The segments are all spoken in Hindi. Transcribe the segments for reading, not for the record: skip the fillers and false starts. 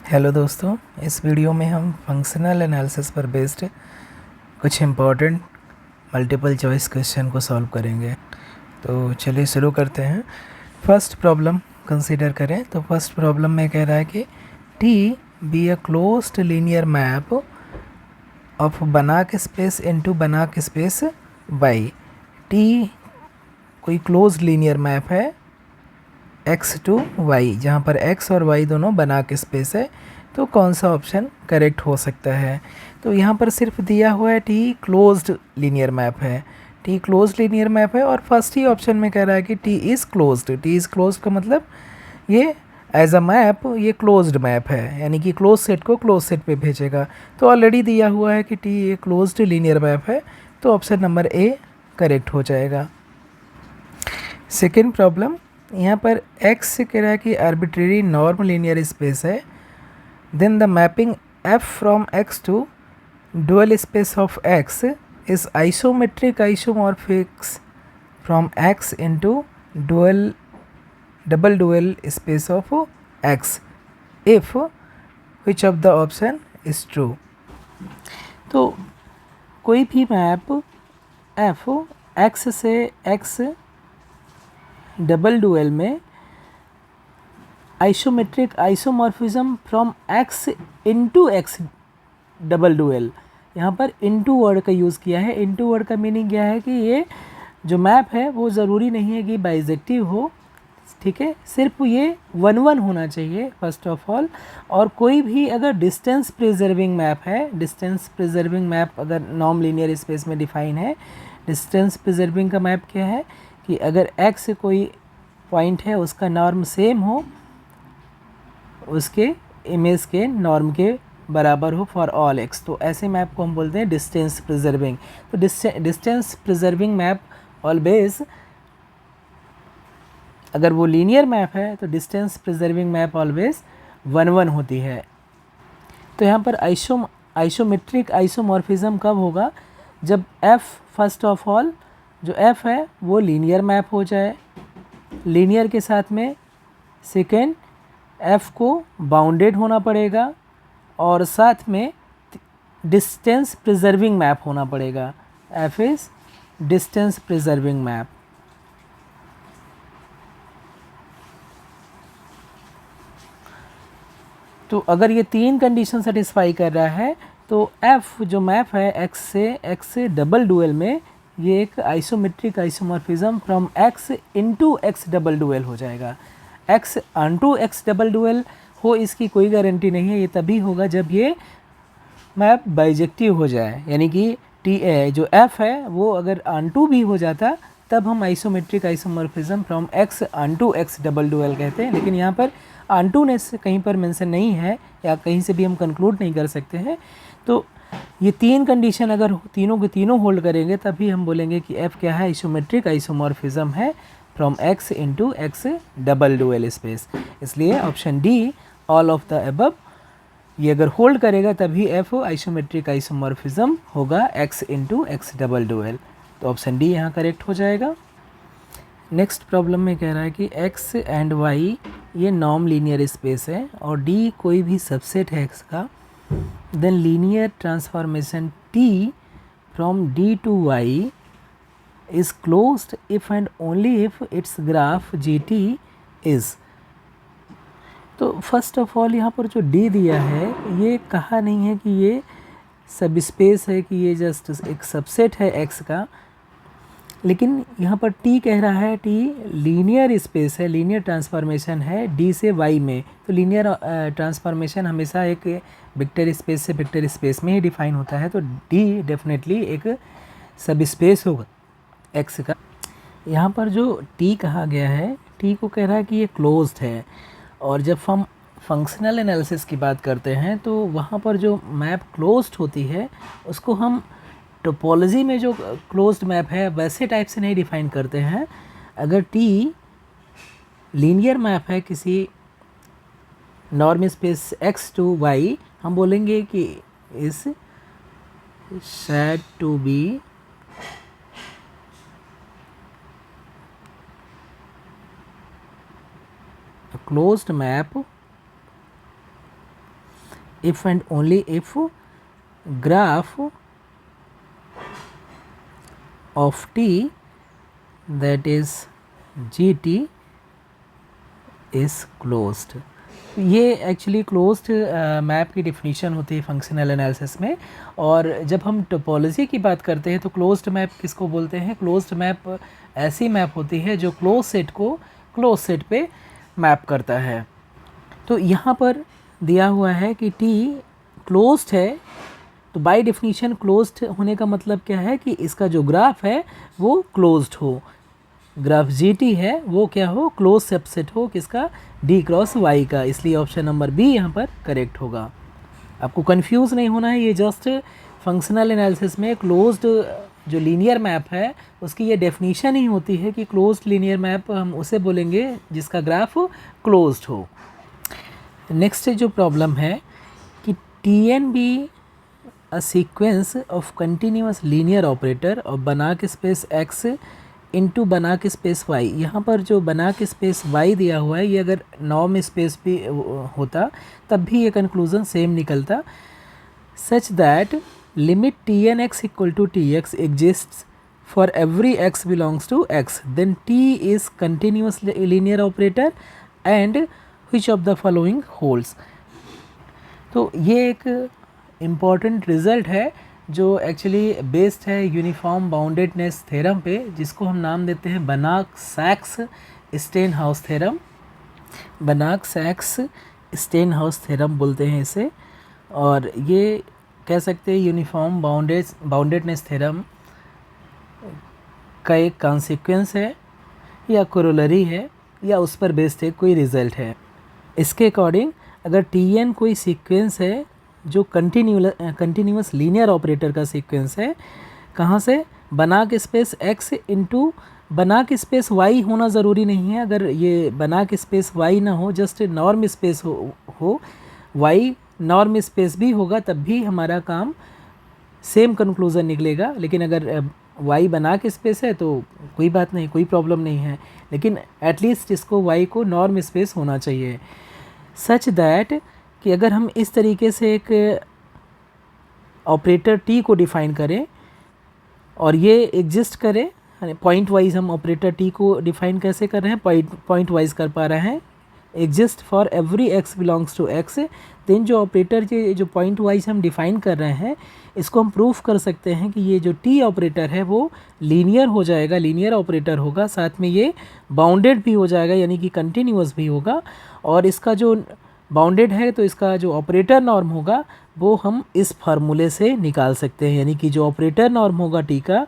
हेलो दोस्तों, इस वीडियो में हम फंक्शनल एनालिसिस पर बेस्ड कुछ इम्पोर्टेंट मल्टीपल चॉइस क्वेश्चन को सॉल्व करेंगे। तो चलिए शुरू करते हैं। फर्स्ट प्रॉब्लम कंसीडर करें तो फर्स्ट प्रॉब्लम में कह रहा है कि T be a closed linear map of बनाक स्पेस इनटू बनाक स्पेस वाई। टी कोई क्लोज्ड लीनियर मैप है x टू y, जहाँ पर x और y दोनों बना के स्पेस है। तो कौन सा ऑप्शन करेक्ट हो सकता है? तो यहाँ पर सिर्फ दिया हुआ है t क्लोज्ड लीनियर मैप है, t क्लोज्ड लीनियर मैप है और फर्स्ट ही ऑप्शन में कह रहा है कि t is closed. t is closed का मतलब ये एज अ मैप ये क्लोज्ड मैप है, यानी कि क्लोज सेट को क्लोज सेट पे भेजेगा। तो ऑलरेडी दिया हुआ है कि t ये क्लोज्ड लीनियर मैप है, तो ऑप्शन नंबर ए करेक्ट हो जाएगा। सेकेंड प्रॉब्लम, यहाँ पर x से कह रहा है कि आर्बिट्रेरी नॉर्म लीनियर स्पेस है, then the mapping f from x to dual space of x is isometric isomorphics from x into double dual space of x if which of the option is true. तो कोई भी मैप f x से x डबल डुअल में isometric isomorphism from x into x double dual, यहाँ पर इनटू वर्ड का यूज़ किया है। इनटू वर्ड का मीनिंग क्या है कि ये जो मैप है वो ज़रूरी नहीं है कि बाइजेक्टिव हो, ठीक है, सिर्फ ये 1-1 होना चाहिए फर्स्ट ऑफ ऑल। और कोई भी अगर डिस्टेंस प्रिजर्विंग मैप है, डिस्टेंस प्रिजर्विंग मैप अगर नॉर्म लीनियर स्पेस में डिफाइन है, डिस्टेंस प्रिजर्विंग का मैप क्या है कि अगर x कोई पॉइंट है उसका नॉर्म सेम हो, उसके इमेज के नॉर्म के बराबर हो फॉर ऑल x, तो ऐसे मैप को हम बोलते हैं डिस्टेंस प्रिजर्विंग। तो डिस्टेंस प्रिजर्विंग मैप ऑलवेज, अगर वो लीनियर मैप है तो डिस्टेंस प्रिजर्विंग मैप ऑलवेज 1-1 होती है। तो यहाँ पर आइसोमेट्रिक आइसोमॉर्फिज्म कब होगा? जब f फर्स्ट ऑफ ऑल जो f है वो लीनियर मैप हो जाए, लीनियर के साथ में सेकेंड f को बाउंडेड होना पड़ेगा और साथ में डिस्टेंस प्रिजर्विंग मैप होना पड़ेगा। f is distance preserving map. तो अगर ये तीन कंडीशन सेटिस्फाई कर रहा है तो f जो मैप है x से डबल डुअल में ये एक isometric isomorphism from x into x double dual हो जाएगा। x unto x double dual हो इसकी कोई गारंटी नहीं है, ये तभी होगा जब ये मैप बाइजेक्टिव हो जाए, यानी कि जो f है वो अगर अनटू भी हो जाता तब हम isometric isomorphism from x unto x double dual कहते हैं। लेकिन यहाँ पर अनटूनेस कहीं पर मेंशन नहीं है या कहीं से भी हम कंक्लूड नहीं कर सकते हैं। तो ये तीन कंडीशन अगर तीनों के तीनों होल्ड करेंगे तभी हम बोलेंगे कि f क्या है, आइसोमेट्रिक आइसोमॉर्फिज्म है from x into x double dual space. इसलिए option D all of the above ये अगर होल्ड करेगा तभी f आइसोमेट्रिक आइसोमॉर्फिज्म होगा x into x double dual. तो ऑप्शन डी यहाँ करेक्ट हो जाएगा। नेक्स्ट प्रॉब्लम में कह रहा है कि x एंड y ये नॉर्म लीनियर स्पेस है और d कोई भी सबसेट है x का, then linear transformation t from d to y is closed if and only if its graph gt is. तो फर्स्ट ऑफ ऑल यहाँ पर जो d दिया है ये कहा नहीं है कि ये सब स्पेस है, कि ये जस्ट एक सबसेट है x का, लेकिन यहाँ पर t कह रहा है t लीनियर स्पेस है, लीनियर ट्रांसफॉर्मेशन है d से y में। तो लीनियर ट्रांसफॉर्मेशन हमेशा एक वेक्टर स्पेस से वेक्टर स्पेस में ही डिफाइन होता है, तो d डेफिनेटली एक सब स्पेस होगा x का। यहाँ पर जो t कहा गया है, t को कह रहा है कि ये क्लोज्ड है, और जब हम फंक्शनल एनालिसिस की बात करते हैं तो वहाँ पर जो मैप क्लोज्ड होती है उसको हम टोपोलॉजी में जो क्लोज्ड मैप है वैसे टाइप से नहीं डिफाइन करते हैं। अगर टी लीनियर मैप है किसी norm space x to y, हम बोलेंगे कि इस said to be a closed map if and only if graph of t that is gt is closed। ये एक्चुअली क्लोज्ड मैप की डिफिनीशन होती है फंक्शनल एनालिसिस में। और जब हम टोपोलॉजी की बात करते हैं तो क्लोज्ड मैप किसको बोलते हैं? क्लोज्ड मैप ऐसी मैप होती है जो क्लोज सेट को क्लोज सेट पे मैप करता है। तो यहाँ पर दिया हुआ है कि टी क्लोज्ड है, तो बाय डेफिनीशन क्लोज्ड होने का मतलब क्या है कि इसका जो ग्राफ है वो क्लोज्ड हो। ग्राफ जीटी है वो क्या हो? क्लोज सबसेट हो किसका? डी क्रॉस वाई का। इसलिए ऑप्शन नंबर बी यहाँ पर करेक्ट होगा। आपको कंफ्यूज नहीं होना है, ये जस्ट फंक्शनल एनालिसिस में क्लोज्ड जो लीनियर मैप है उसकी ये डेफिनीशन ही होती है कि क्लोज्ड लीनियर मैप हम उसे बोलेंगे जिसका ग्राफ क्लोज्ड हो। नेक्स्ट जो प्रॉब्लम है कि T N B a sequence of continuous linear operator और बना के स्पेस एक्स इनटू बना के स्पेस वाई। यहाँ पर जो बना के स्पेस वाई दिया हुआ है ये अगर नॉर्म स्पेस भी होता तब भी ये कंक्लूजन सेम निकलता। Such that limit T N X equal to T X exists for every X belongs to X, then T is continuous linear operator and which of the following holds. तो ये एक इम्पॉर्टेंट रिज़ल्ट है जो एक्चुअली बेस्ड है यूनिफॉर्म बाउंडेडनेस थ्योरम पे, जिसको हम नाम देते हैं बनाक-सैक्स स्टेनहाउस थ्योरम। बनाक-सैक्स स्टेनहाउस थ्योरम बोलते हैं इसे। और ये कह सकते हैं यूनिफॉर्म बाउंडेडनेस थ्योरम का एक कॉन्सिक्वेंस है या कोरोलरी है या उस पर बेस्ड एक कोई रिज़ल्ट है। इसके अकॉर्डिंग अगर टी एन कोई सीक्वेंस है जो कंटिन्यूअस लीनियर ऑपरेटर का सीक्वेंस है, कहाँ से? बना के स्पेस x इंटू बना के स्पेस y होना ज़रूरी नहीं है। अगर ये बना के स्पेस y ना हो, जस्ट नॉर्म स्पेस हो y नॉर्म स्पेस भी होगा तब भी हमारा काम सेम कंक्लूज़न निकलेगा। लेकिन अगर y बना के स्पेस है तो कोई बात नहीं, कोई प्रॉब्लम नहीं है, लेकिन एटलीस्ट इसको y को नॉर्म स्पेस होना चाहिए। सच दैट कि अगर हम इस तरीके से एक ऑपरेटर टी को डिफ़ाइन करें और ये एग्जिस्ट करे, पॉइंट वाइज हम ऑपरेटर टी को डिफ़ाइन कैसे कर रहे हैं? पॉइंट वाइज कर पा रहे हैं। Exist for every X belongs to X, then जो ऑपरेटर के जो पॉइंट वाइज हम डिफ़ाइन कर रहे हैं इसको हम प्रूफ कर सकते हैं कि ये जो टी ऑपरेटर है वो लीनियर हो जाएगा, लीनियर ऑपरेटर होगा, साथ में ये बाउंडेड भी हो जाएगा यानी कि कंटिन्यूअस भी होगा। और इसका जो बाउंडेड है तो इसका जो ऑपरेटर नॉर्म होगा वो हम इस फार्मूले से निकाल सकते हैं। यानी कि जो ऑपरेटर नॉर्म होगा टी का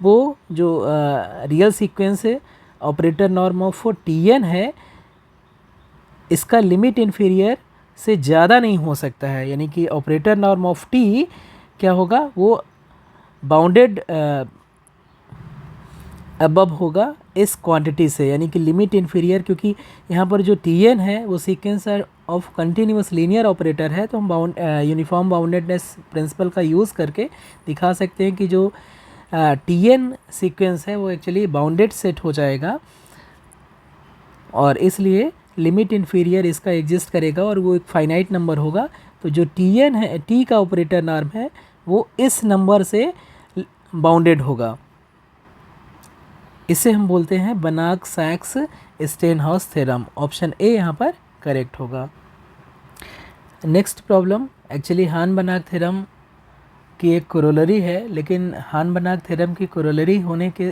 वो जो रियल सीक्वेंस है operator norm of T N है, इसका लिमिट इन्फीरियर से ज़्यादा नहीं हो सकता है। यानी कि ऑपरेटर नॉर्म ऑफ टी क्या होगा? वो बाउंडेड अबव होगा इस क्वांटिटी से, यानी कि लिमिट इन्फीरियर, क्योंकि यहाँ पर जो टी एन है वो sequence of continuous linear operator है। तो हम यूनिफॉर्म बाउंडेडनेस प्रिंसिपल का यूज़ करके दिखा सकते हैं कि जो टी एन सीक्वेंस है वो एक्चुअली बाउंडेड सेट हो जाएगा और इसलिए लिमिट इन्फीरियर इसका एग्जिस्ट करेगा और वो एक फाइनाइट नंबर होगा। तो जो टी एन है, टी का ऑपरेटर नॉर्म है, वो इस नंबर से बाउंडेड होगा। इसे हम बोलते हैं बनाक-सैक्स स्टेनहाउस थ्योरम। ऑप्शन ए यहाँ पर करेक्ट होगा। नेक्स्ट प्रॉब्लम एक्चुअली हान-बनाक थ्योरम की एक कोरोलरी है, लेकिन हान-बनाक थ्योरम की कोरोलरी होने के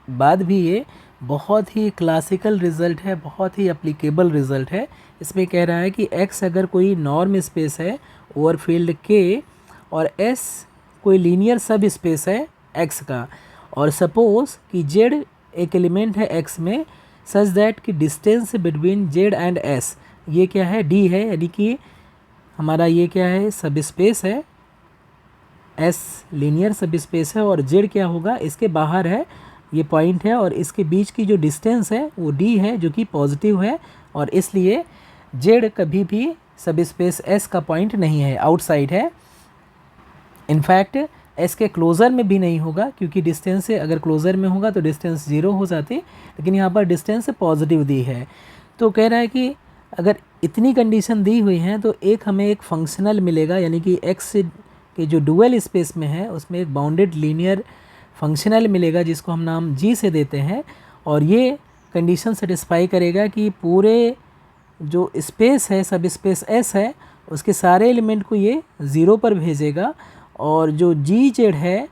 बाद भी ये बहुत ही क्लासिकल रिज़ल्ट है, बहुत ही एप्लीकेबल रिज़ल्ट है। इसमें कह रहा है कि x अगर कोई नॉर्म स्पेस है ओवर फील्ड k और s कोई लीनियर सब स्पेस है x का, और सपोज़ कि z एक एलिमेंट है x में सच दैट कि distance between z and s ये क्या है? d है, यानी कि हमारा ये क्या है? सब स्पेस है, s लीनियर सब स्पेस है और z क्या होगा? इसके बाहर है, ये पॉइंट है और इसके बीच की जो डिस्टेंस है वो d है जो कि पॉजिटिव है और इसलिए z कभी भी सब स्पेस s का पॉइंट नहीं है, आउटसाइड है। इनफैक्ट s के क्लोज़र में भी नहीं होगा, क्योंकि डिस्टेंस से अगर क्लोज़र में होगा तो डिस्टेंस 0 हो जाती, लेकिन यहाँ पर डिस्टेंस पॉजिटिव दी है। तो कह रहा है कि अगर इतनी कंडीशन दी हुई हैं तो एक हमें एक फंक्शनल मिलेगा, यानी कि x के जो डुअल स्पेस में है उसमें एक बाउंडेड लीनियर फंक्शनल मिलेगा जिसको हम नाम g से देते हैं, और ये कंडीशन सेटिस्फाई करेगा कि पूरे जो स्पेस है, सब स्पेस S है, उसके सारे एलिमेंट को ये 0 पर भेजेगा, और जो जी जेड है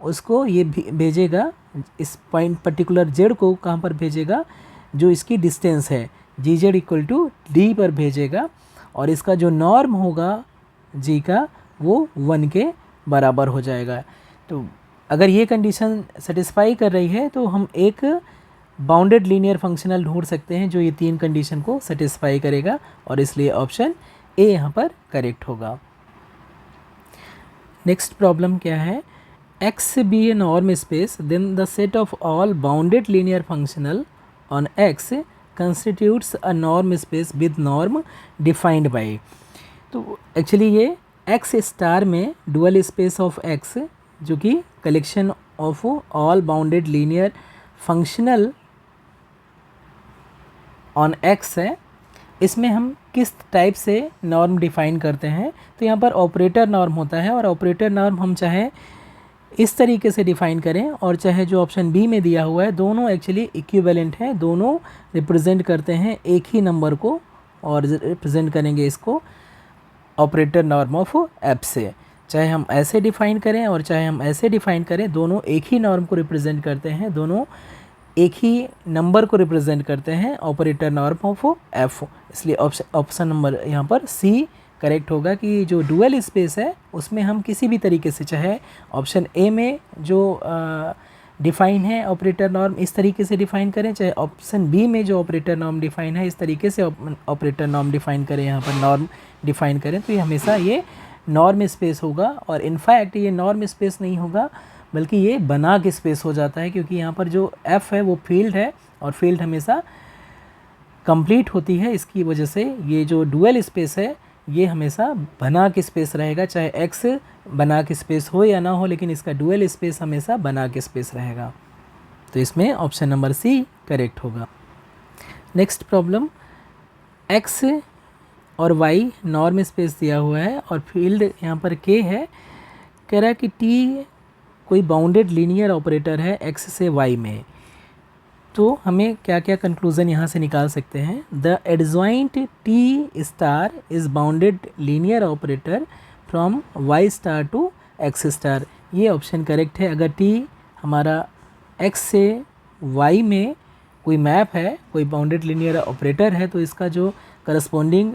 उसको ये भेजेगा, इस पॉइंट पर्टिकुलर जेड को कहाँ पर भेजेगा, जो इसकी डिस्टेंस है जी जेड इक्वल टू डी पर भेजेगा, और इसका जो नॉर्म होगा जी का वो 1 के बराबर हो जाएगा। तो अगर ये कंडीशन सेटिस्फाई कर रही है तो हम एक बाउंडेड लीनियर फंक्शनल ढूंढ सकते हैं जो ये 3 कंडीशन को सेटिस्फाई करेगा, और इसलिए ऑप्शन ए यहाँ पर करेक्ट होगा। नेक्स्ट प्रॉब्लम क्या है, x be a norm space then the set of all bounded linear functional on x constitutes a norm space with norm defined by। तो एक्चुअली ये x स्टार में डुअल स्पेस ऑफ x जो कि collection of all bounded linear functional on x है, इसमें हम किस टाइप से नॉर्म डिफाइन करते हैं। तो यहाँ पर ऑपरेटर नॉर्म होता है, और ऑपरेटर नॉर्म हम चाहे इस तरीके से डिफ़ाइन करें और चाहे जो ऑप्शन बी में दिया हुआ है, दोनों एक्चुअली इक्विवेलेंट हैं, दोनों रिप्रेजेंट करते हैं एक ही नंबर को, और रिप्रेजेंट करेंगे इसको ऑपरेटर नॉर्म ऑफ एफ से। चाहे हम ऐसे डिफ़ाइन करें और चाहे हम ऐसे डिफ़ाइन करें, दोनों एक ही नॉर्म को रिप्रेजेंट करते हैं, दोनों एक ही नंबर को रिप्रेजेंट करते हैं, ऑपरेटर नॉर्म ऑफ एफ। इसलिए ऑप्शन नंबर यहाँ पर सी करेक्ट होगा कि जो डुअल स्पेस है उसमें हम किसी भी तरीके से, चाहे ऑप्शन ए में जो डिफ़ाइन है ऑपरेटर नॉर्म इस तरीके से डिफ़ाइन करें, चाहे ऑप्शन बी में जो ऑपरेटर नॉर्म डिफ़ाइन है इस तरीके से ऑपरेटर नॉर्म डिफ़ाइन करें, यहाँ पर नॉर्म डिफ़ाइन करें, तो ये हमेशा ये नॉर्म स्पेस होगा। और इनफैक्ट ये नॉर्म स्पेस नहीं होगा बल्कि ये बना के स्पेस हो जाता है, क्योंकि यहाँ पर जो एफ़ है वो फील्ड है, और फील्ड हमेशा कंप्लीट होती है, इसकी वजह से ये जो डुअल स्पेस है ये हमेशा बना के स्पेस रहेगा, चाहे एक्स बना के स्पेस हो या ना हो, लेकिन इसका डुअल स्पेस हमेशा बना के स्पेस रहेगा। तो इसमें ऑप्शन नंबर सी करेक्ट होगा। नेक्स्ट प्रॉब्लम, एक्स और वाई नॉर्म स्पेस दिया हुआ है और फील्ड यहाँ पर के है, कह रहा है कि टी कोई बाउंडेड लीनियर ऑपरेटर है एक्स से वाई में। तो हमें क्या क्या कंक्लूज़न यहाँ से निकाल सकते हैं, the adjoint T star is bounded linear operator from Y star to X star. ये ऑप्शन करेक्ट है। अगर टी हमारा एक्स से वाई में कोई मैप है, कोई बाउंडेड लीनियर ऑपरेटर है, तो इसका जो करस्पॉन्डिंग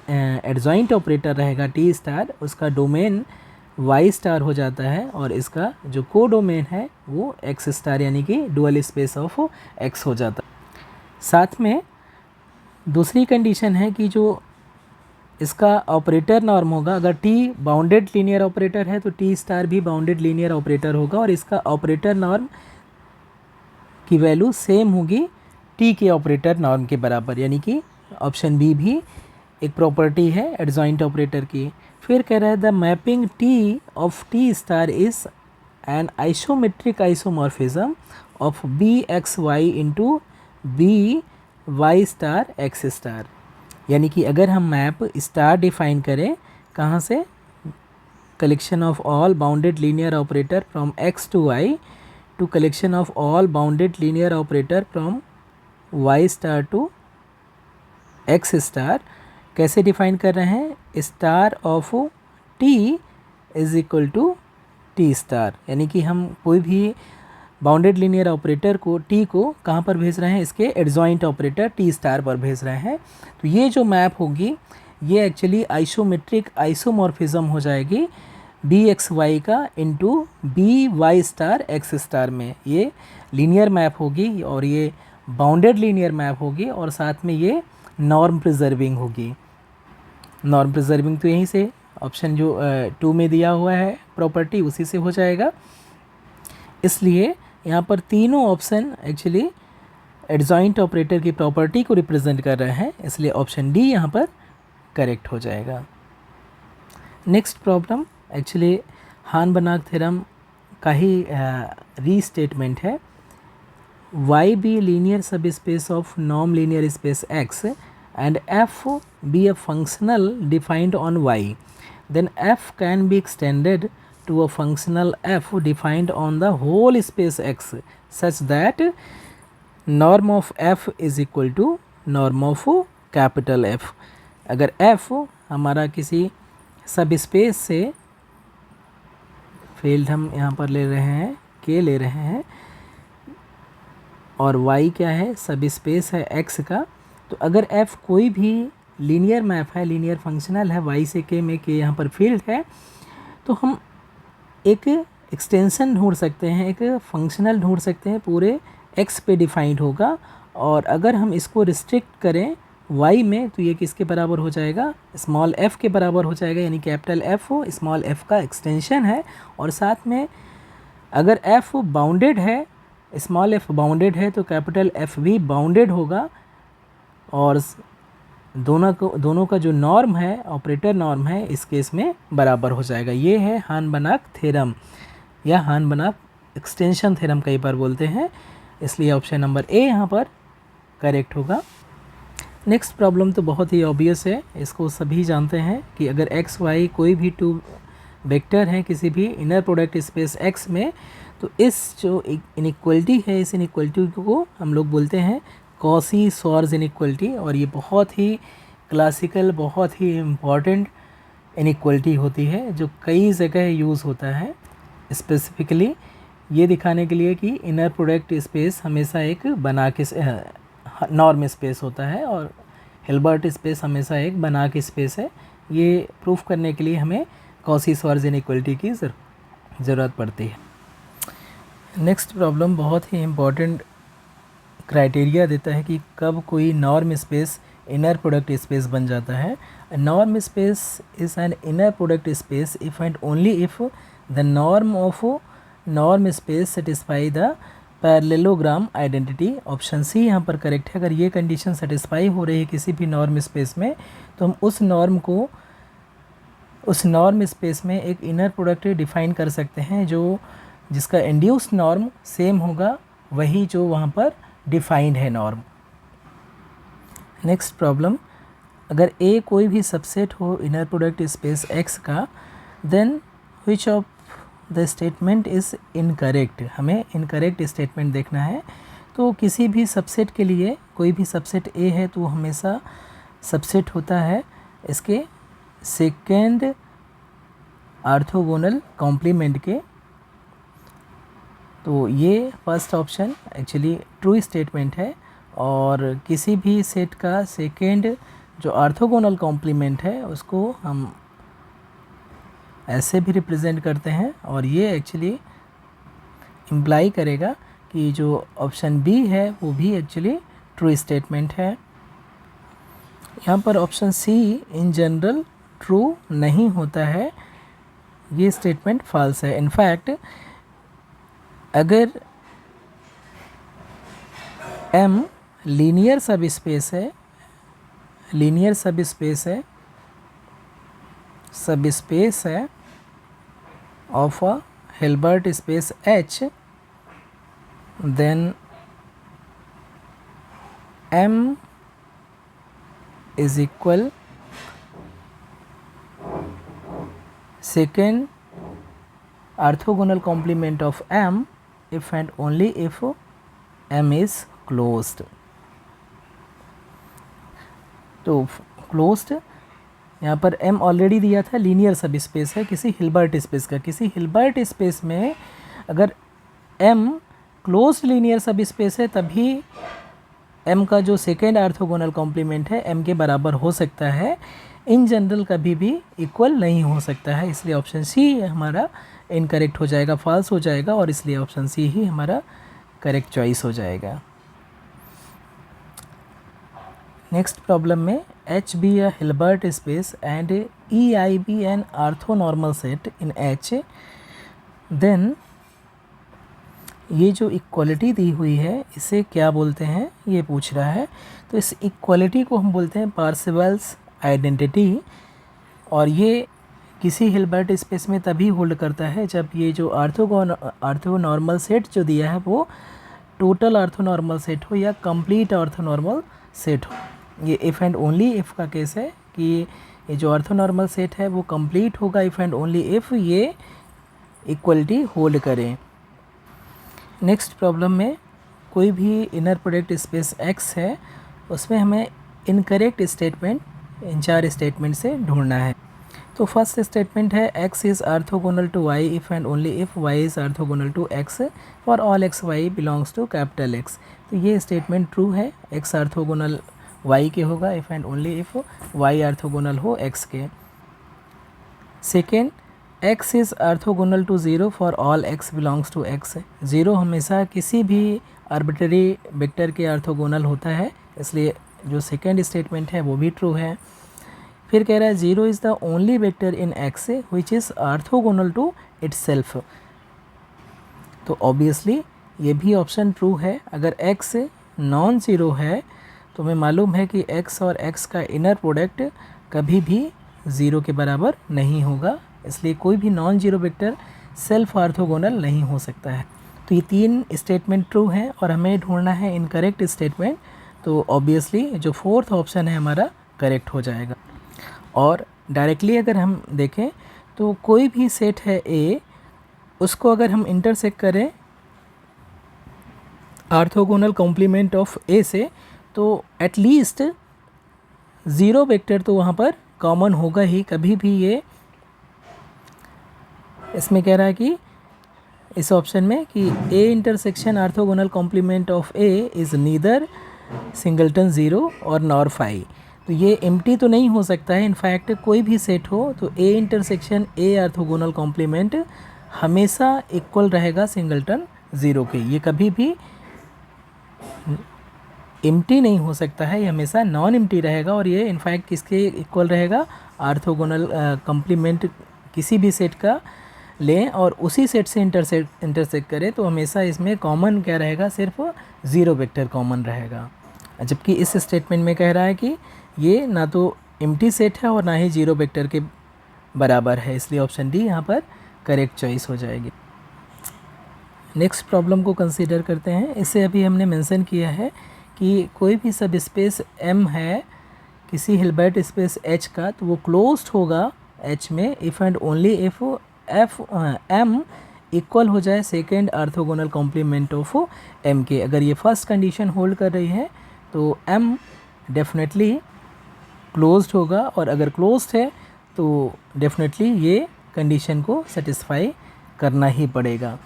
एडजॉइंट ऑपरेटर रहेगा टी स्टार, उसका डोमेन वाई स्टार हो जाता है, और इसका जो को डोमेन है वो एक्स स्टार यानी कि डुअल स्पेस ऑफ एक्स हो जाता है। साथ में दूसरी कंडीशन है कि जो इसका ऑपरेटर नॉर्म होगा, अगर टी बाउंडेड लीनियर ऑपरेटर है तो टी स्टार भी बाउंडेड लीनियर ऑपरेटर होगा, और इसका ऑपरेटर नॉर्म की वैल्यू सेम होगी टी के ऑपरेटर नॉर्म के बराबर, यानी कि ऑप्शन बी भी एक प्रॉपर्टी है एडजॉइंट ऑपरेटर की। फिर कह रहा है the mapping T of T star is an isometric isomorphism of B X Y into B Y star X star. यानी कि अगर हम मैप स्टार डिफाइन करें कहाँ से, collection of all bounded linear operator from X to Y to collection of all bounded linear operator from Y star to X star, कैसे डिफाइन कर रहे हैं, star of T is equal to T star. यानी कि हम कोई भी बाउंडेड लीनियर ऑपरेटर को टी को कहाँ पर भेज रहे हैं, इसके एडजॉइंट ऑपरेटर टी स्टार पर भेज रहे हैं। तो ये जो मैप होगी ये एक्चुअली आइसोमेट्रिक आइसोमॉर्फिज्म हो जाएगी बी एक्स वाई का into B Y star X star में। ये लीनियर मैप होगी और ये बाउंडेड लीनियर मैप होगी, और साथ में ये नॉर्म प्रिजर्विंग होगी। नॉर्म प्रिजर्विंग तो यहीं से ऑप्शन जो 2 में दिया हुआ है प्रॉपर्टी उसी से हो जाएगा। इसलिए यहाँ पर तीनों ऑप्शन एक्चुअली एडजॉइंट ऑपरेटर की प्रॉपर्टी को रिप्रेजेंट कर रहे हैं, इसलिए ऑप्शन डी यहाँ पर करेक्ट हो जाएगा। नेक्स्ट प्रॉब्लम एक्चुअली हान-बनाक थ्योरम का ही रीस्टेटमेंट है। वाई बी लीनियर सब space of non linear space x and f be a functional defined on y, then f can be extended to a functional f defined on the whole space x such that norm of f is equal to norm of capital f। अगर f हमारा किसी सब स्पेस से, फील्ड हम यहाँ पर ले रहे हैं k ले रहे हैं, और y क्या है, सब स्पेस है x का, तो अगर f कोई भी लीनियर मैप है, लीनियर फंक्शनल है y से k में, k यहाँ पर फील्ड है, तो हम एक एक्सटेंशन ढूंढ सकते हैं, एक फंक्शनल ढूंढ सकते हैं, पूरे x पे डिफाइंड होगा। और अगर हम इसको रिस्ट्रिक्ट करें y में तो ये किसके बराबर हो जाएगा, स्मॉल f के बराबर हो जाएगा, यानी कैपिटल f हो स्मॉल f का एक्सटेंशन है। और साथ में अगर f बाउंडेड है, स्मॉल f बाउंडेड है, तो कैपिटल F भी बाउंडेड होगा, और दोनों का जो नॉर्म है, ऑपरेटर नॉर्म है, इस केस में बराबर हो जाएगा। ये है हान-बनाक थ्योरम या हान-बनाक एक्सटेंशन थ्योरम कई बार बोलते हैं, इसलिए ऑप्शन नंबर ए यहाँ पर करेक्ट होगा। नेक्स्ट प्रॉब्लम तो बहुत ही ऑब्वियस है, इसको सभी जानते हैं कि अगर एक्स वाई कोई भी टू वेक्टर हैं किसी भी इनर प्रोडक्ट स्पेस एक्स में, तो इस जो इनइक्वलिटी है, इस इनइक्वलिटी को हम लोग बोलते हैं कॉसी श्वार्ट्ज इनइक्वलिटी, और ये बहुत ही क्लासिकल, बहुत ही इम्पॉर्टेंट इनइक्वलिटी होती है जो कई जगह यूज़ होता है, स्पेसिफिकली ये दिखाने के लिए कि इनर प्रोडक्ट स्पेस हमेशा एक बना के नॉर्म स्पेस होता है और हिल्बर्ट स्पेस हमेशा एक बना के स्पेस है। ये प्रूफ करने के लिए हमें कॉसी श्वार्ट्ज इनइक्वलिटी की ज़रूरत पड़ती है। नेक्स्ट प्रॉब्लम बहुत ही इम्पॉर्टेंट क्राइटेरिया देता है कि कब कोई norm space inner product space बन जाता है। Norm space is an inner product space if and only if the norm of norm space satisfy the parallelogram identity. Option C यहाँ पर करेक्ट है। अगर ये कंडीशन सेटिस्फाई हो रही है किसी भी नॉर्म स्पेस में, तो हम उस नॉर्म स्पेस में एक इनर प्रोडक्ट डिफाइन कर सकते हैं जो जिसका इंड्यूस नॉर्म सेम होगा वही जो वहाँ पर डिफाइंड है नॉर्म। नेक्स्ट प्रॉब्लम, अगर ए कोई भी सबसेट हो इनर प्रोडक्ट स्पेस एक्स का, then which of the statement is incorrect. हमें इनकरेक्ट स्टेटमेंट देखना है। तो किसी भी सबसेट के लिए, कोई भी सबसेट ए है तो हमेशा सबसेट होता है इसके सेकेंड ऑर्थोगोनल कॉम्प्लीमेंट के। तो ये first option actually true statement है, और किसी भी सेट का सेकेंड जो ऑर्थोगोनल कॉम्प्लीमेंट है उसको हम ऐसे भी रिप्रेजेंट करते हैं, और ये एक्चुअली इम्प्लाई करेगा कि जो ऑप्शन बी है वो भी एक्चुअली ट्रू स्टेटमेंट है। यहाँ पर option C in general true नहीं होता है, ये स्टेटमेंट फॉल्स है। इनफैक्ट अगर M लीनियर सब स्पेस है, लीनियर सब स्पेस है of a Hilbert space H, then M is equal second orthogonal complement of M if and only if M is closed। तो क्लोज्ड यहाँ पर M ऑलरेडी दिया था, लीनियर सब स्पेस है किसी हिल्बर्ट स्पेस का। किसी हिल्बर्ट स्पेस में अगर M closed linear subspace है तभी M का जो सेकेंड ऑर्थोगोनल कॉम्प्लीमेंट है M के बराबर हो सकता है। इन जनरल कभी भी इक्वल नहीं हो सकता है, इसलिए ऑप्शन सी हमारा इनकरेक्ट हो जाएगा, फॉल्स हो जाएगा, और इसलिए ऑप्शन सी ही हमारा करेक्ट चॉइस हो जाएगा। नेक्स्ट प्रॉब्लम में H be a Hilbert space and E I be an orthonormal set in H, then ये जो इक्वलिटी दी हुई है इसे क्या बोलते हैं ये पूछ रहा है। तो इस इक्वलिटी को हम बोलते हैं पार्सेवल्स आइडेंटिटी, और ये किसी हिल्बर्ट स्पेस में तभी होल्ड करता है जब ये जो ऑर्थोनॉर्मल सेट जो दिया है वो टोटल ऑर्थोनॉर्मल सेट हो या कंप्लीट ऑर्थोनॉर्मल सेट हो। ये इफ़ एंड ओनली इफ़ का केस है कि ये जो ऑर्थोनॉर्मल सेट है वो कंप्लीट होगा इफ़ एंड ओनली इफ़ ये इक्वलिटी होल्ड करें। नेक्स्ट प्रॉब्लम में कोई भी इनर प्रोडक्ट स्पेस X है, उसमें हमें इनकरेक्ट स्टेटमेंट इन 4 स्टेटमेंट से ढूंढना है। तो फर्स्ट स्टेटमेंट है X is orthogonal to Y if and only if Y is orthogonal to X for all X Y belongs to capital X। तो ये स्टेटमेंट ट्रू है, X आर्थोगोनल Y के होगा if and only if Y orthogonal हो X के। Second, X is orthogonal to 0 for all X belongs to X। 0 हमेशा किसी भी आर्बिट्ररी वेक्टर के आर्थोगोनल होता है, इसलिए जो सेकेंड स्टेटमेंट है वो भी ट्रू है। फिर कह रहा है 0 is the only vector in X which is orthogonal to itself. तो ऑब्वियसली ये भी ऑप्शन ट्रू है। अगर X नॉन ज़ीरो है तो हमें मालूम है कि X और X का इनर प्रोडक्ट कभी भी 0 के बराबर नहीं होगा, इसलिए कोई भी non zero vector self orthogonal नहीं हो सकता है। तो ये 3 स्टेटमेंट ट्रू हैं और हमें ढूंढना है इनकरेक्ट स्टेटमेंट। तो ऑब्वियसली जो फोर्थ ऑप्शन है हमारा करेक्ट हो जाएगा। और डायरेक्टली अगर हम देखें तो कोई भी सेट है A, उसको अगर हम इंटरसेक्ट करें आर्थोगोनल कॉम्प्लीमेंट ऑफ A से, तो एटलीस्ट 0 वेक्टर तो वहाँ पर कॉमन होगा ही। कभी भी ये इसमें कह रहा है कि इस ऑप्शन में कि A intersection orthogonal complement of A is neither singleton 0 और नॉर फाई। तो ये एम्प्टी तो नहीं हो सकता है। इनफैक्ट कोई भी सेट हो तो A intersection A orthogonal complement हमेशा इक्वल रहेगा सिंगलटन 0 के। ये कभी भी एम्प्टी नहीं हो सकता है, ये हमेशा नॉन एम्प्टी रहेगा। और ये इनफैक्ट किसके इक्वल रहेगा, आर्थोगोनल कॉम्प्लीमेंट किसी भी सेट का लें और उसी सेट से इंटरसेक्ट करें तो हमेशा इसमें कॉमन क्या रहेगा, सिर्फ 0 वेक्टर कॉमन रहेगा। जबकि इस स्टेटमेंट में कह रहा है कि ये ना तो एम्प्टी सेट है और ना ही 0 वेक्टर के बराबर है, इसलिए ऑप्शन डी यहाँ पर करेक्ट चॉइस हो जाएगी। नेक्स्ट प्रॉब्लम को कंसीडर करते हैं। इसे अभी हमने मेंशन किया है कि कोई भी सब स्पेस M है किसी हिल्बर्ट स्पेस H का, तो वो क्लोज्ड होगा H में if and only if M equal हो जाए second orthogonal complement of M के। अगर ये फर्स्ट कंडीशन होल्ड कर रही है तो M डेफिनेटली क्लोज्ड होगा, और अगर क्लोज्ड है तो डेफिनेटली ये कंडीशन को सेटिस्फाई करना ही पड़ेगा।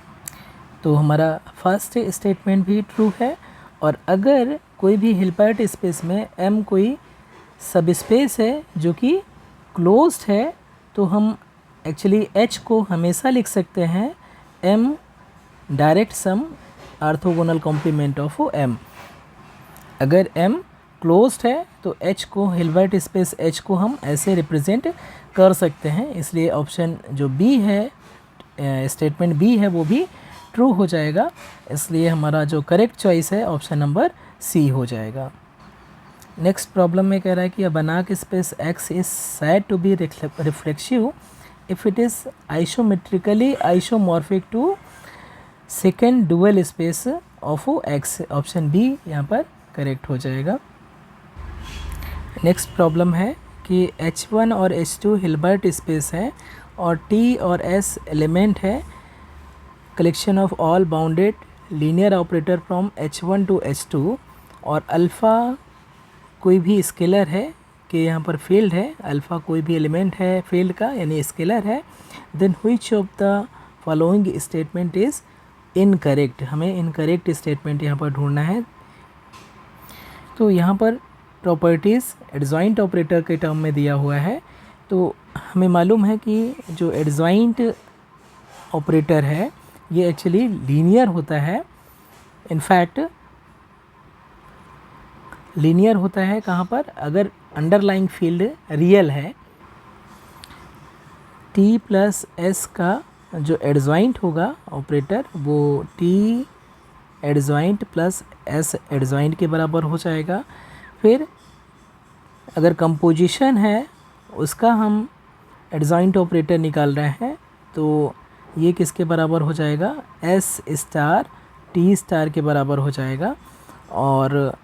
तो हमारा फर्स्ट स्टेटमेंट भी ट्रू है। और अगर कोई भी हिल्बर्ट स्पेस में M कोई सब स्पेस है जो कि क्लोज्ड है, तो हम एक्चुअली H को हमेशा लिख सकते हैं M direct sum orthogonal complement of M। अगर M क्लोज्ड है तो H को, हिल्बर्ट स्पेस H को हम ऐसे रिप्रेजेंट कर सकते हैं, इसलिए ऑप्शन जो B है, स्टेटमेंट B है, वो भी ट्रू हो जाएगा। इसलिए हमारा जो करेक्ट चॉइस है ऑप्शन नंबर C हो जाएगा। नेक्स्ट प्रॉब्लम में कह रहा है कि बनाक space X is said to be reflexive if it is isometrically isomorphic to second dual space of X। Option B यहाँ पर करेक्ट हो जाएगा। नेक्स्ट प्रॉब्लम है कि H1 और H2 हिल्बर्ट स्पेस है और T और S एलिमेंट है collection of all bounded linear operator from H1 to H2, और अल्फ़ा कोई भी स्केलर है कि यहाँ पर फील्ड है, अल्फ़ा कोई भी एलिमेंट है फील्ड का यानी स्केलर है, then which of the following statement is incorrect. हमें इनकरेक्ट स्टेटमेंट यहाँ पर ढूंढना है। तो यहाँ पर प्रॉपर्टीज़ एडजॉइंट ऑपरेटर के टर्म में दिया हुआ है। तो हमें मालूम है कि जो एडजॉइंट ऑपरेटर है ये एक्चुअली लीनियर होता है। इनफैक्ट लीनियर होता है कहाँ पर, अगर अंडरलाइंग फील्ड रियल है। T प्लस S का जो एडजॉइंट होगा ऑपरेटर वो T adjoint plus S adjoint के बराबर हो जाएगा। फिर अगर कंपोजिशन है उसका हम एडजॉइंट ऑपरेटर निकाल रहे हैं तो ये किसके बराबर हो जाएगा, S स्टार T स्टार के बराबर हो जाएगा। और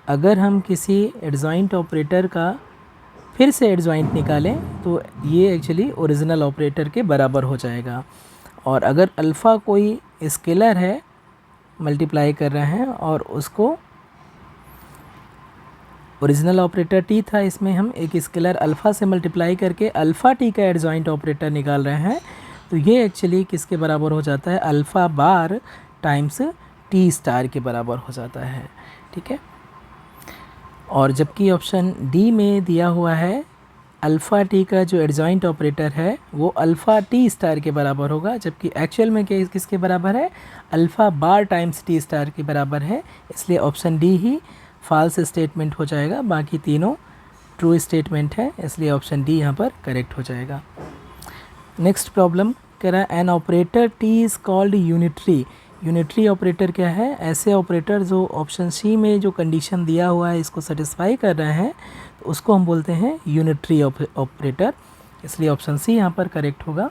अगर हम किसी एडजॉइंट ऑपरेटर का फिर से एडजॉइंट निकालें तो ये एक्चुअली ओरिजिनल ऑपरेटर के बराबर हो जाएगा। और अगर अल्फ़ा कोई स्केलर है मल्टीप्लाई कर रहे हैं और उसको ओरिजिनल ऑपरेटर टी था, इसमें हम एक स्केलर अल्फ़ा से मल्टीप्लाई करके अल्फ़ा टी का एडजॉइंट ऑपरेटर निकाल रहे हैं, तो ये एक्चुअली किसके बराबर हो जाता है, अल्फ़ा बार टाइम्स टी स्टार के बराबर हो जाता है। ठीक है। और जबकि ऑप्शन डी में दिया हुआ है अल्फ़ा टी का जो एडजॉइंट ऑपरेटर है वो अल्फ़ा टी स्टार के बराबर होगा, जबकि एक्चुअल में किसके बराबर है, अल्फ़ा बार टाइम्स टी स्टार के बराबर है। इसलिए ऑप्शन डी ही फॉल्स स्टेटमेंट हो जाएगा, बाकी तीनों ट्रू स्टेटमेंट है, इसलिए ऑप्शन डी यहाँ पर करेक्ट हो जाएगा। नेक्स्ट प्रॉब्लम कह रहा है an operator T is called unitary. Unitary operator क्या है, ऐसे ऑपरेटर जो ऑप्शन सी में जो कंडीशन दिया हुआ है इसको सेटिस्फाई कर रहे हैं, तो उसको हम बोलते हैं यूनिटरी ऑपरेटर, इसलिए ऑप्शन सी यहाँ पर करेक्ट होगा।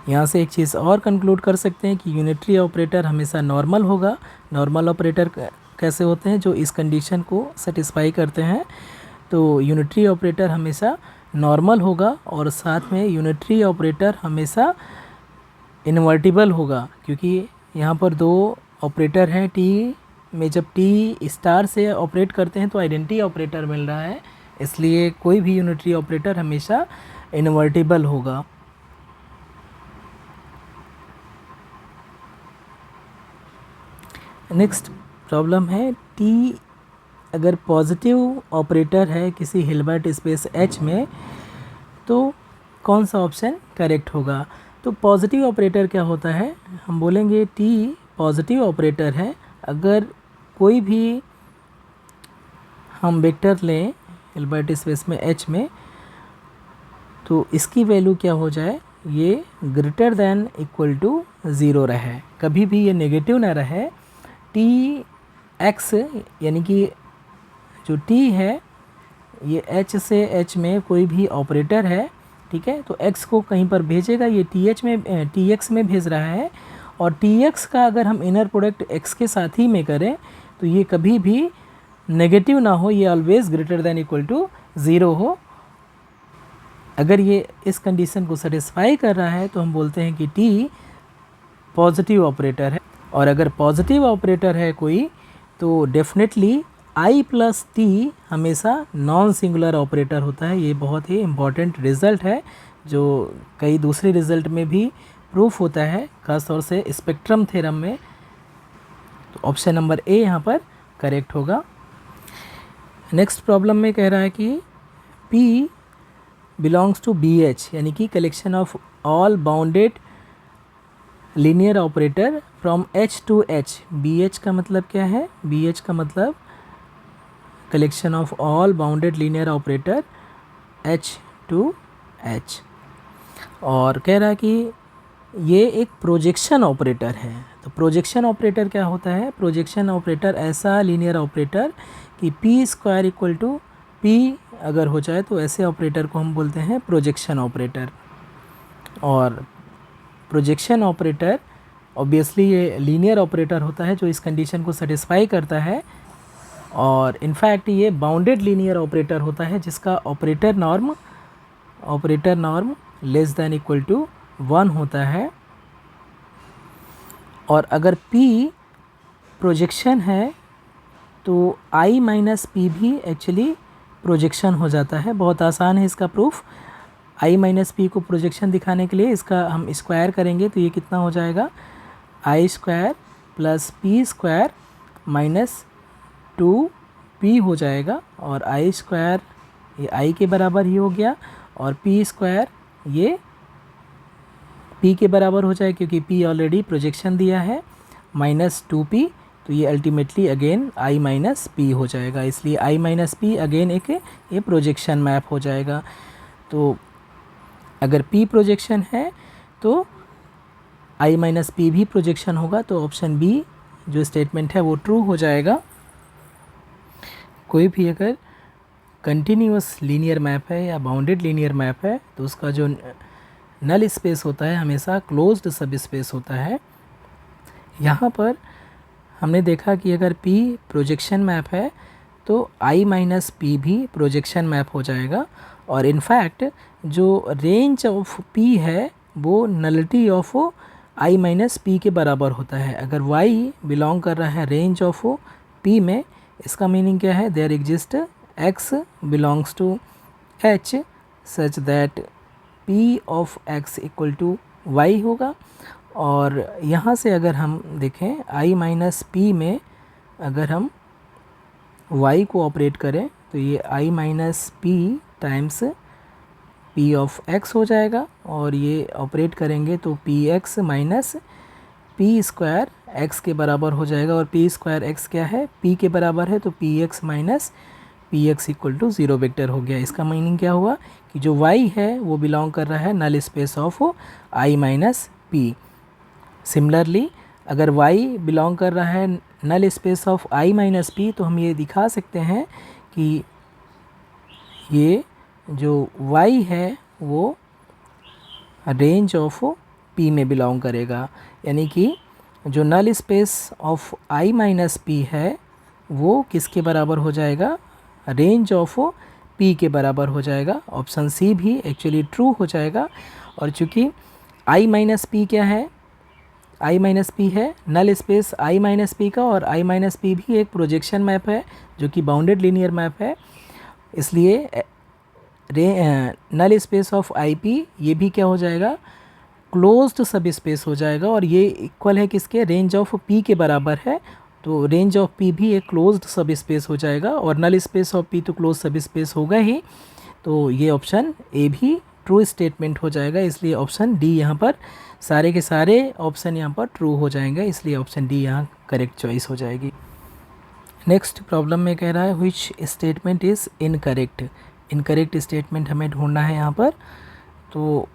यहाँ से एक चीज़ और कंक्लूड कर सकते हैं कि यूनिटरी ऑपरेटर हमेशा नॉर्मल होगा। नॉर्मल ऑपरेटर कैसे होते हैं, जो इस कंडीशन को सेटिस्फाई करते हैं, तो यूनिटरी ऑपरेटर हमेशा नॉर्मल होगा और साथ में यूनिटरी ऑपरेटर हमेशा इन्वर्टिबल होगा, क्योंकि यहाँ पर दो ऑपरेटर हैं टी में, जब टी स्टार से ऑपरेट करते हैं तो आइडेंटिटी ऑपरेटर मिल रहा है, इसलिए कोई भी यूनिटरी ऑपरेटर हमेशा इन्वर्टिबल होगा। नेक्स्ट प्रॉब्लम है टी अगर पॉजिटिव ऑपरेटर है किसी हिल्बर्ट स्पेस एच में, तो कौन सा ऑप्शन करेक्ट होगा। तो पॉजिटिव ऑपरेटर क्या होता है, हम बोलेंगे टी पॉजिटिव ऑपरेटर है अगर कोई भी हम वेक्टर लें हिल्बर्ट स्पेस में एच में, तो इसकी वैल्यू क्या हो जाए, ये ग्रेटर देन इक्वल टू 0 रहे, कभी भी ये नेगेटिव ना रहे। टी एक्स यानी कि जो टी है ये एच से एच में कोई भी ऑपरेटर है, ठीक है, तो x को कहीं पर भेजेगा, ये टी एक्स में भेज रहा है, और टी एक्स का अगर हम इनर प्रोडक्ट x के साथ ही में करें तो ये कभी भी नेगेटिव ना हो, ये always greater than equal to 0 हो। अगर ये इस कंडीशन को सेटिस्फाई कर रहा है तो हम बोलते हैं कि टी पॉजिटिव ऑपरेटर है। और अगर पॉजिटिव ऑपरेटर है कोई तो डेफिनेटली आई प्लस टी हमेशा नॉन सिंगुलर ऑपरेटर होता है। ये बहुत ही इम्पॉर्टेंट रिज़ल्ट है जो कई दूसरे रिज़ल्ट में भी प्रूफ होता है, खास तौर से स्पेक्ट्रम थ्योरम में। तो ऑप्शन नंबर ए यहाँ पर करेक्ट होगा। नेक्स्ट प्रॉब्लम में कह रहा है कि P बिलोंग्स टू BH यानी कि collection of all bounded linear operator from H to H। BH का मतलब क्या है, BH का मतलब collection of all bounded linear operator H to H। और कह रहा है कि ये एक प्रोजेक्शन ऑपरेटर है। तो प्रोजेक्शन ऑपरेटर क्या होता है, प्रोजेक्शन ऑपरेटर ऐसा लीनियर ऑपरेटर कि p² इक्वल टू p अगर हो जाए तो ऐसे ऑपरेटर को हम बोलते हैं प्रोजेक्शन ऑपरेटर। और प्रोजेक्शन ऑपरेटर ऑब्वियसली ये लीनियर ऑपरेटर होता है जो इस कंडीशन को सेटिस्फाई करता है, और इनफैक्ट ये बाउंडेड लीनियर ऑपरेटर होता है जिसका operator norm less than equal to 1 होता है। और अगर P प्रोजेक्शन है तो I माइनस पी भी एक्चुअली प्रोजेक्शन हो जाता है। बहुत आसान है इसका प्रूफ। I माइनस पी को प्रोजेक्शन दिखाने के लिए इसका हम स्क्वायर करेंगे तो ये कितना हो जाएगा, I² plus P² minus 2P हो जाएगा, और I² ये I के बराबर ही हो गया, और P² ये P के बराबर हो जाए क्योंकि P ऑलरेडी प्रोजेक्शन दिया है, माइनस 2P, तो ये ultimately again I minus P हो जाएगा। इसलिए I माइनस पी अगेन एक ये प्रोजेक्शन मैप हो जाएगा। तो अगर P प्रोजेक्शन है तो I माइनस पी भी प्रोजेक्शन होगा, तो ऑप्शन बी जो स्टेटमेंट है वो ट्रू हो जाएगा। कोई भी अगर कंटिन्यूअस लीनियर मैप है या बाउंडेड लीनियर मैप है तो उसका जो नल स्पेस होता है हमेशा क्लोज्ड सब स्पेस होता है। यहाँ पर हमने देखा कि अगर P प्रोजेक्शन मैप है तो i माइनस पी भी प्रोजेक्शन मैप हो जाएगा। और इनफैक्ट जो रेंज ऑफ p है वो nullity of i minus P के बराबर होता है। अगर y बिलोंग कर रहा है रेंज ऑफ p में, इसका मीनिंग क्या है, there exist x belongs to h such that p of x equal to y होगा। और यहाँ से अगर हम देखें i माइनस पी में अगर हम y को ऑपरेट करें तो ये i minus P times p of x हो जाएगा, और ये ऑपरेट करेंगे तो P X minus P square x के बराबर हो जाएगा। और p स्क्वायर x क्या है, p के बराबर है, तो P X minus P X equal to 0 vector हो गया। इसका मीनिंग क्या हुआ कि जो y है वो बिलोंग कर रहा है null space of i minus P. Similarly अगर y बिलोंग कर रहा है null space of i minus P, तो हम ये दिखा सकते हैं कि ये जो y है वो रेंज ऑफ p में बिलोंग करेगा, यानी कि जो null space of i minus P है वो किसके बराबर हो जाएगा, रेंज ऑफ p के बराबर हो जाएगा। ऑप्शन सी भी एक्चुअली ट्रू हो जाएगा। और चूँकि i माइनस पी क्या है, i माइनस पी है null space i minus P का, और i माइनस पी भी एक प्रोजेक्शन मैप है जो कि बाउंडेड लीनियर मैप है, इसलिए null space of I P ये भी क्या हो जाएगा, क्लोज्ड सब स्पेस हो जाएगा। और ये इक्वल है किसके, रेंज ऑफ p के बराबर है, तो रेंज ऑफ p भी एक क्लोज्ड सब स्पेस हो जाएगा। और नल स्पेस ऑफ p तो क्लोज सब स्पेस होगा ही, तो ये ऑप्शन ए भी ट्रू स्टेटमेंट हो जाएगा। इसलिए ऑप्शन डी यहाँ पर, सारे के सारे ऑप्शन यहाँ पर ट्रू हो जाएंगे, इसलिए ऑप्शन डी यहाँ करेक्ट चॉइस हो जाएगी। नेक्स्ट प्रॉब्लम में कह रहा है which statement is incorrect. Incorrect statement हमें ढूंढना है यहाँ पर। तो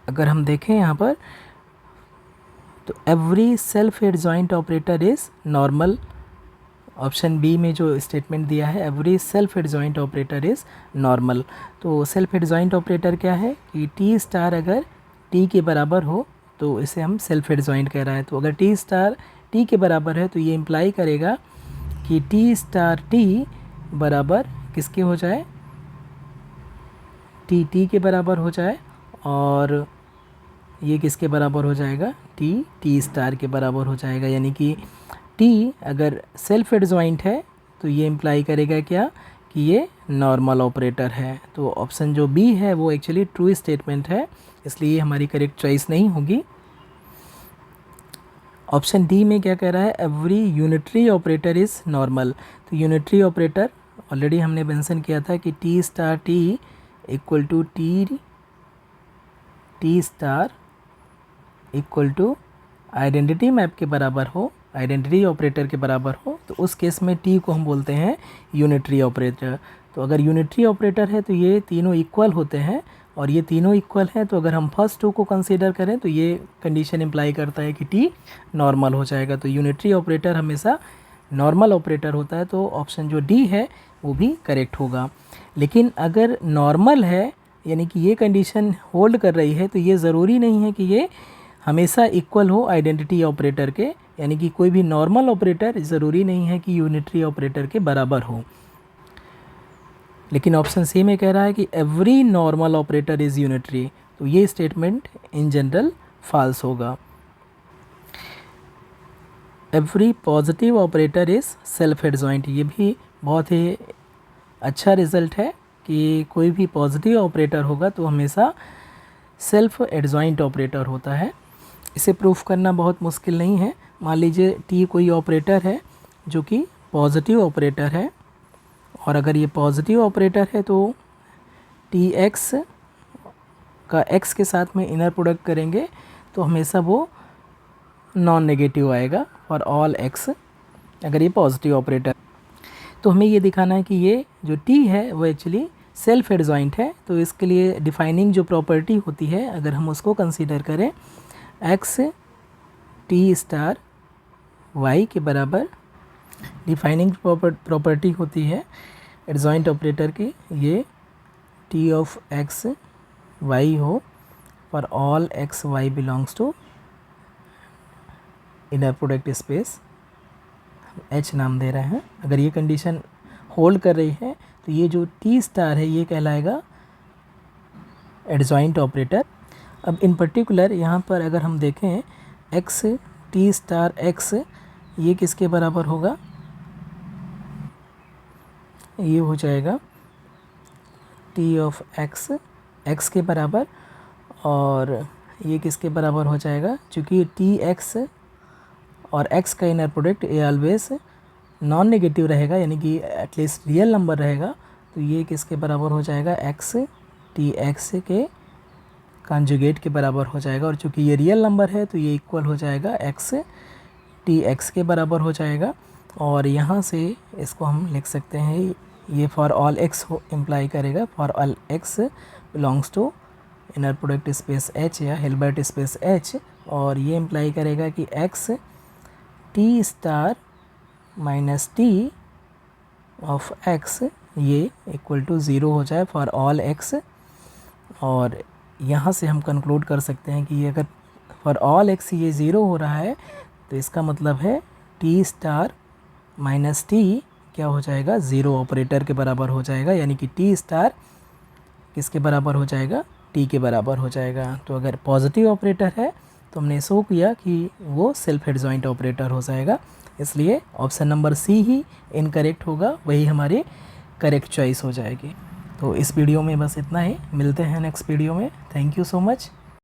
अगर हम देखें यहाँ पर, तो every self adjoint operator is normal. Option B में जो स्टेटमेंट दिया है every self adjoint operator is normal. तो सेल्फ एडजॉइंट ऑपरेटर क्या है कि टी स्टार अगर टी के बराबर हो तो इसे हम सेल्फ एडजॉइंट कह रहा है। तो अगर टी स्टार टी के बराबर है तो ये इम्प्लाई करेगा कि टी स्टार टी बराबर किसके हो जाए, टी टी के बराबर हो जाए, और ये किसके बराबर हो जाएगा, टी टी स्टार के बराबर हो जाएगा। यानी कि टी अगर सेल्फ एडजॉइंट है तो ये इम्प्लाई करेगा क्या कि ये नॉर्मल ऑपरेटर है। तो ऑप्शन जो बी है वो एक्चुअली ट्रू स्टेटमेंट है, इसलिए हमारी करेक्ट चॉइस नहीं होगी। ऑप्शन डी में क्या कह रहा है, every unitary operator is normal. तो यूनिटरी ऑपरेटर ऑलरेडी हमने मेंशन किया था कि T star T equal to T star equal to identity map के बराबर हो, आइडेंटिटी ऑपरेटर के बराबर हो, तो उस केस में टी को हम बोलते हैं यूनिटरी ऑपरेटर। तो अगर यूनिटरी ऑपरेटर है तो ये तीनों इक्वल होते हैं, और ये तीनों इक्वल हैं, तो अगर हम फर्स्ट टू को कंसीडर करें तो ये कंडीशन इम्प्लाई करता है कि टी नॉर्मल हो जाएगा। तो यूनिटरी ऑपरेटर हमेशा नॉर्मल ऑपरेटर होता है, तो ऑप्शन जो डी है वो भी करेक्ट होगा। लेकिन अगर नॉर्मल है यानी कि ये कंडीशन होल्ड कर रही है, तो ये ज़रूरी नहीं है कि ये हमेशा इक्वल हो आइडेंटिटी ऑपरेटर के, यानी कि कोई भी नॉर्मल ऑपरेटर ज़रूरी नहीं है कि यूनिटरी ऑपरेटर के बराबर हो। लेकिन ऑप्शन सी में कह रहा है कि every normal operator is unitary, तो ये स्टेटमेंट इन जनरल फॉल्स होगा। Every positive operator is self adjoint, ये भी बहुत ही अच्छा रिज़ल्ट है कि कोई भी पॉजिटिव ऑपरेटर होगा तो हमेशा सेल्फ एडजॉइंट ऑपरेटर होता है। इसे प्रूफ करना बहुत मुश्किल नहीं है। मान लीजिए टी कोई ऑपरेटर है जो कि पॉजिटिव ऑपरेटर है, और अगर ये पॉजिटिव ऑपरेटर है तो टी एक्स का एक्स के साथ में इनर प्रोडक्ट करेंगे तो हमेशा वो नॉन नेगेटिव आएगा फॉर ऑल एक्स, अगर ये पॉजिटिव ऑपरेटर। तो हमें ये दिखाना है कि ये जो टी है वो एक्चुअली सेल्फ एडजॉइंट है। तो इसके लिए डिफाइनिंग जो प्रॉपर्टी होती है अगर हम उसको कंसीडर करें, एक्स टी स्टार वाई के बराबर डिफाइनिंग प्रॉपर्टी होती है एडजॉइंट ऑपरेटर की, ये टी ऑफ एक्स वाई हो for all X Y belongs to inner product space, H नाम दे रहे हैं। अगर ये कंडीशन होल्ड कर रही है, तो ये जो टी स्टार है ये कहलाएगा एडजॉइंट ऑपरेटर। अब इन पर्टिकुलर यहाँ पर अगर हम देखें एक्स टी स्टार एक्स, ये किसके बराबर होगा, ये हो जाएगा टी ऑफ एक्स एक्स के बराबर, और ये किसके बराबर हो जाएगा, चूँकि टी एक्स और एक्स का इनर प्रोडक्ट ये ऑलवेज नॉन नेगेटिव रहेगा, यानी कि एटलीस्ट रियल नंबर रहेगा, तो ये किसके बराबर हो जाएगा, एक्स टी एक्स के कॉन्जुगेट के बराबर हो जाएगा। और चूँकि ये रियल नंबर है तो ये इक्वल हो जाएगा एक्स टी एक्स के बराबर हो जाएगा। और यहाँ से इसको हम लिख सकते हैं, ये फॉर ऑल एक्स इम्प्लाई करेगा, for all X belongs to inner product space H या हिल्बर्ट स्पेस एच, और ये इम्प्लाई करेगा कि X T star minus T of X ये इक्वल टू ज़ीरो हो जाए फॉर ऑल एक्स। और यहाँ से हम कंक्लूड कर सकते हैं कि अगर फॉर ऑल एक्स ये ज़ीरो हो रहा है तो इसका मतलब है टी स्टार माइनस टी क्या हो जाएगा, ज़ीरो ऑपरेटर के बराबर हो जाएगा, यानी कि टी स्टार किसके बराबर हो जाएगा, टी के बराबर हो जाएगा। तो अगर पॉजिटिव ऑपरेटर है तो हमने शो किया कि वो सेल्फ एडजॉइंट ऑपरेटर हो जाएगा, इसलिए ऑप्शन नंबर सी ही इनकरेक्ट होगा, वही हमारी करेक्ट चॉइस हो जाएगी। तो इस वीडियो में बस इतना ही, मिलते हैं नेक्स्ट वीडियो में। Thank you so much.